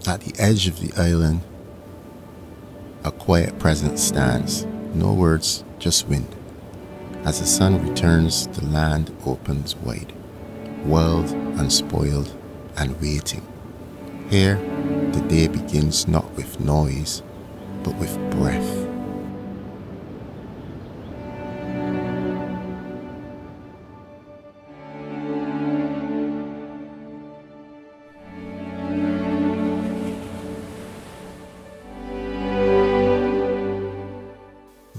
At the edge of the island, a quiet presence stands. No words, just wind. As the sun returns, the land opens wide, wild, unspoiled, and waiting. Here, the day begins not with noise, but with breath.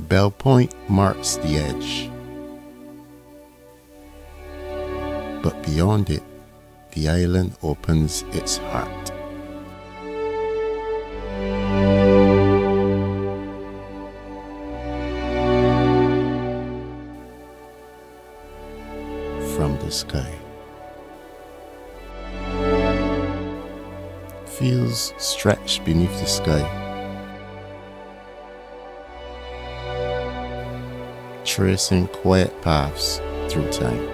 Bell Point marks the edge, but beyond it, the island opens its heart. From the sky, fields stretch beneath the sky, tracing quiet paths through time.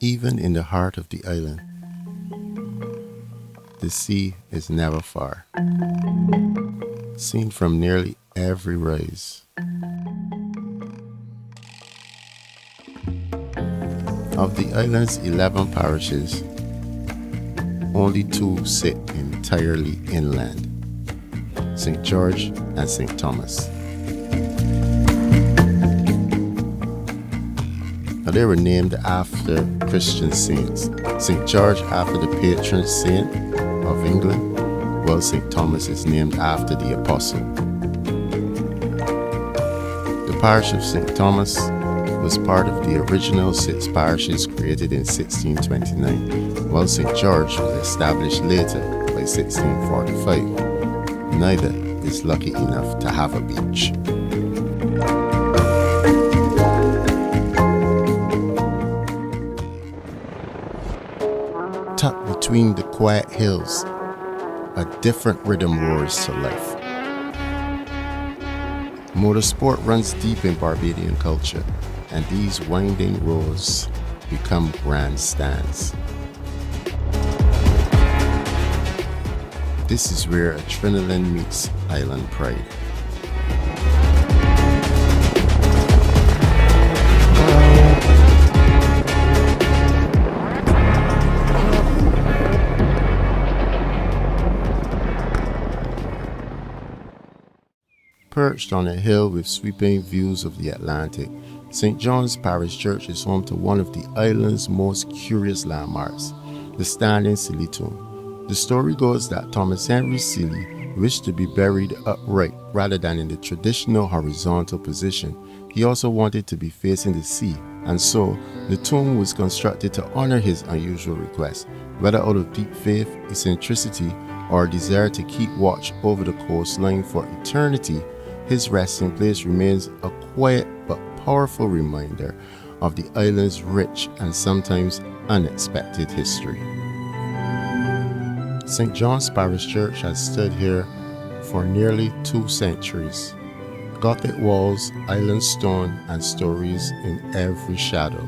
Even in the heart of the island, the sea is never far, seen from nearly every rise. Of the island's 11 parishes, only 2 sit entirely inland, St. George and St. Thomas. Now, they were named after Christian saints. St. George after the patron saint of England, while St. Thomas is named after the apostle. The parish of St. Thomas was part of the original 6 parishes created in 1629, while St. George was established later by 1645. Neither is lucky enough to have a beach. Tucked between the quiet hills, a different rhythm roars to life. Motorsport runs deep in Barbadian culture, and these winding roads become grandstands. This is where adrenaline meets island pride. Perched on a hill with sweeping views of the Atlantic, St. John's Parish Church is home to one of the island's most curious landmarks, the Standing Sealy Tomb. The story goes that Thomas Henry Sealy wished to be buried upright rather than in the traditional horizontal position. He also wanted to be facing the sea, and so the tomb was constructed to honor his unusual request. Whether out of deep faith, eccentricity, or a desire to keep watch over the coastline for eternity, his resting place remains a quiet but powerful reminder of the island's rich and sometimes unexpected history. St. John's Parish Church has stood here for nearly 2 centuries. Gothic walls, island stone, and stories in every shadow.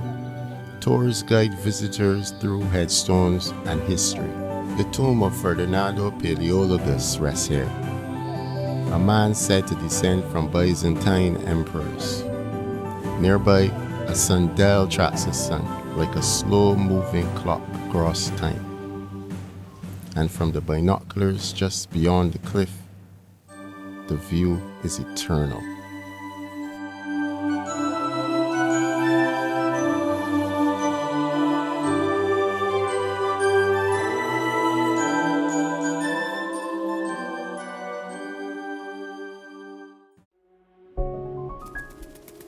Tours guide visitors through headstones and history. The tomb of Ferdinando Paleologus rests here, a man said to descend from Byzantine emperors. Nearby, a sundial tracks the sun like a slow-moving clock across time. And from the binoculars just beyond the cliff, the view is eternal.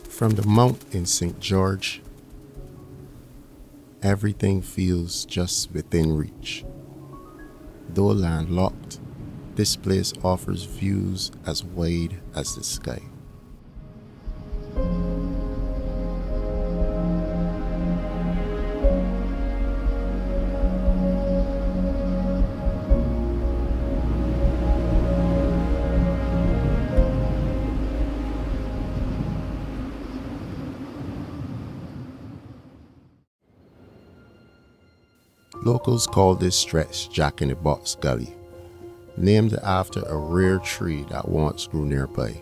From the mount in St. George, everything feels just within reach. Though landlocked, this place offers views as wide as the sky. Locals call this stretch Jack in the Box Gully, named after a rare tree that once grew nearby.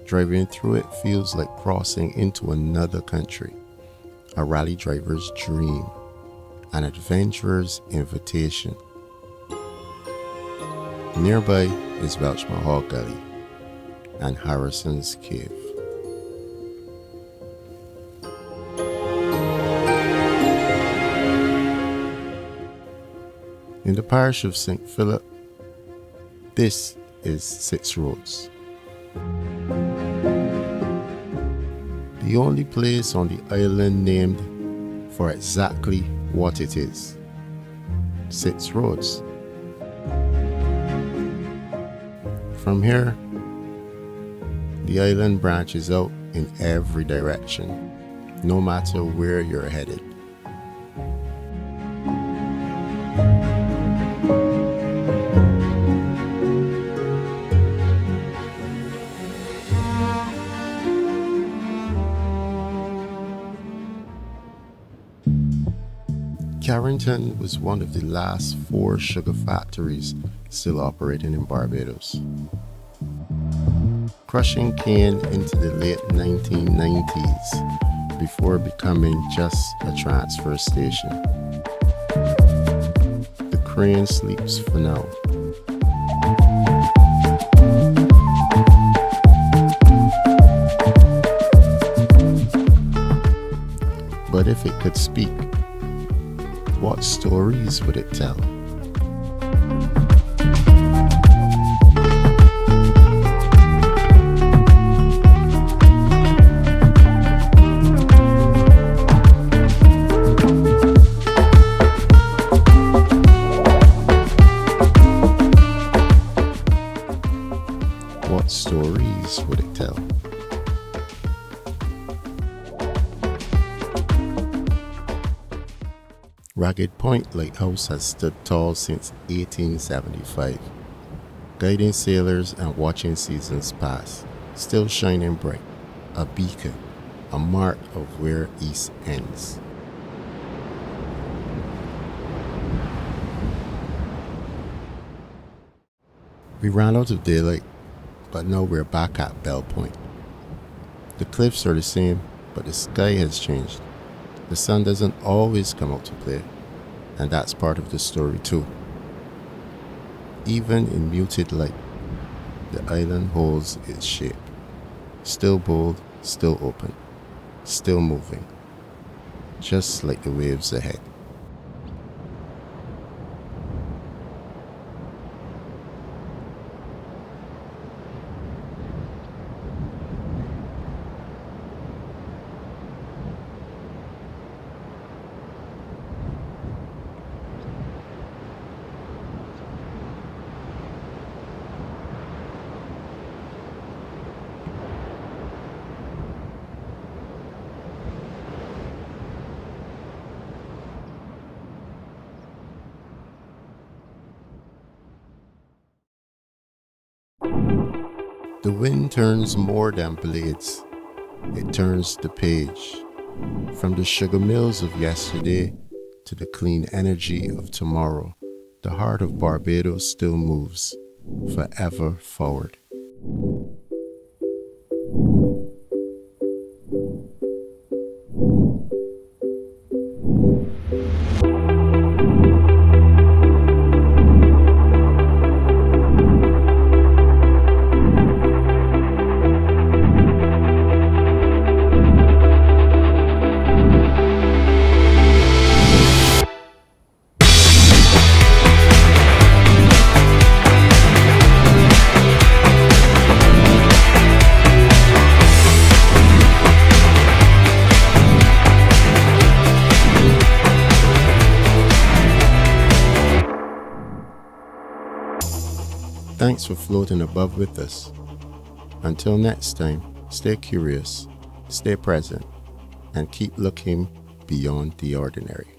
Driving through it feels like crossing into another country, a rally driver's dream, an adventurer's invitation. Nearby is Welch Mahal Gully and Harrison's Cave. In the parish of St. Philip, this is Six Roads. The only place on the island named for exactly what it is, Six Roads. From here, the island branches out in every direction, no matter where you're headed. Carrington was one of the last 4 sugar factories still operating in Barbados. Crushing cane into the late 1990s before becoming just a transfer station. The crane sleeps for now. But if it could speak, what stories would it tell? What stories would it tell? Ragged Point Lighthouse has stood tall since 1875, guiding sailors and watching seasons pass, still shining bright, a beacon, a mark of where East ends. We ran out of daylight, but now we're back at Bell Point. The cliffs are the same, but the sky has changed. The sun doesn't always come out to play, and that's part of the story too. Even in muted light, the island holds its shape. Still bold, still open, still moving, just like the waves ahead. The wind turns more than blades, it turns the page. From the sugar mills of yesterday to the clean energy of tomorrow, the heart of Barbados still moves, forever forward. Thanks for floating above with us. Until next time, stay curious, stay present, and keep looking beyond the ordinary.